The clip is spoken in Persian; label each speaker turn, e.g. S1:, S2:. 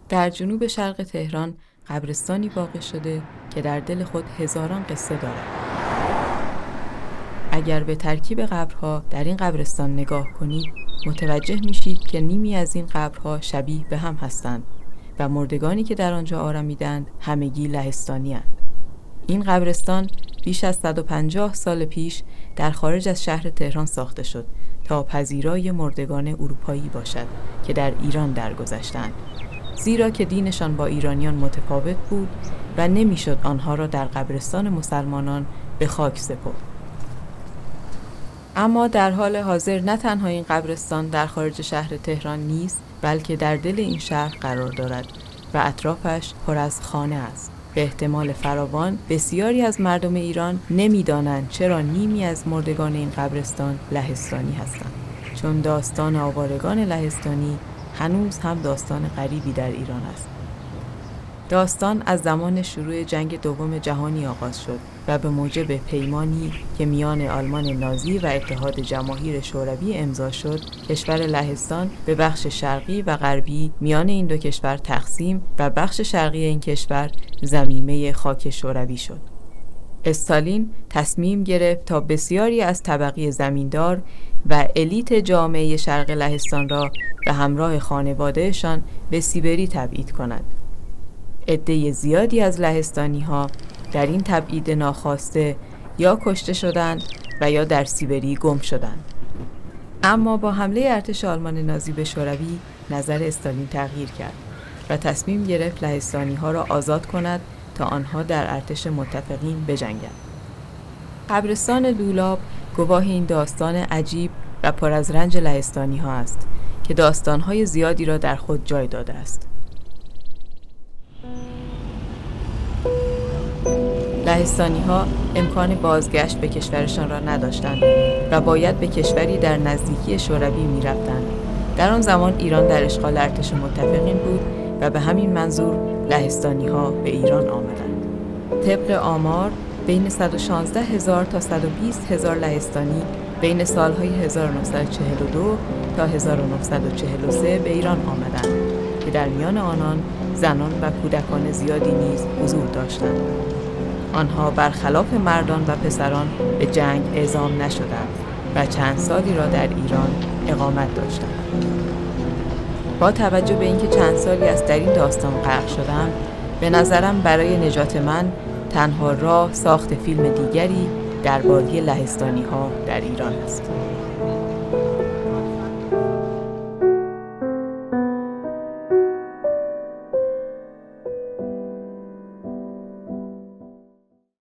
S1: در جنوب شرق تهران قبرستانی واقع شده که در دل خود هزاران قصه دارد. اگر به ترکیب قبرها در این قبرستان نگاه کنید، متوجه میشید که نیمی از این قبرها شبیه به هم هستند و مردگانی که در آنجا آرامیدند همگی لهستانی‌اند. این قبرستان بیش از 150 سال پیش در خارج از شهر تهران ساخته شد تا پذیرای مردگان اروپایی باشد که در ایران درگذشتند، زیرا که دینشان با ایرانیان متفاوت بود و نمیشد آنها را در قبرستان مسلمانان به خاک سپرد. اما در حال حاضر نه تنها این قبرستان در خارج شهر تهران نیست، بلکه در دل این شهر قرار دارد و اطرافش پر از خانه است. به احتمال فراوان بسیاری از مردم ایران نمی‌دانند چرا نیمی از مردگان این قبرستان لهستانی هستند، چون داستان آوارگان لهستانی هنوز هم داستان غریبی در ایران است. داستان از زمان شروع جنگ دوم جهانی آغاز شد و به موجب پیمانی که میان آلمان نازی و اتحاد جماهیر شوروی امضا شد، کشور لهستان به بخش شرقی و غربی میان این دو کشور تقسیم و بخش شرقی این کشور ضمیمه خاک شوروی شد. استالین تصمیم گرفت تا بسیاری از طبقه زمیندار و الیت جامعه شرق لهستان را به همراه خانوادهشان به سیبری تبعید کند. عده زیادی از لهستانی‌ها در این تبعید ناخواسته یا کشته شدند و یا در سیبری گم شدند. اما با حمله ارتش آلمان نازی به شوروی نظر استالین تغییر کرد و تصمیم گرفت لهستانی‌ها را آزاد کند تا آنها در ارتش متفقین بجنگند. قبرستان دولاب گواه این داستان عجیب و پر از رنج لهستانی‌ها است که داستان‌های زیادی را در خود جای داده است. لهستانی‌ها امکان بازگشت به کشورشان را نداشتند و باید به کشوری در نزدیکی شوروی می‌رفتند. در آن زمان ایران در اشغال ارتش متفقین بود و به همین منظور لهستانی‌ها به ایران آمدند. طبق آمار بین 116,000 تا 120,000 لهستانی بین سالهای 1942 تا 1943 به ایران آمدند که در میان آنان زنان و کودکان زیادی نیز حضور داشتند. آنها برخلاف مردان و پسران به جنگ اعزام نشدند و چند سالی را در ایران اقامت داشتند. با توجه به اینکه چند سالی است در این داستان غرق شدم، به نظرم برای نجات من تنها راه ساخت فیلم دیگری درباره لهستانی‌ها در ایران است.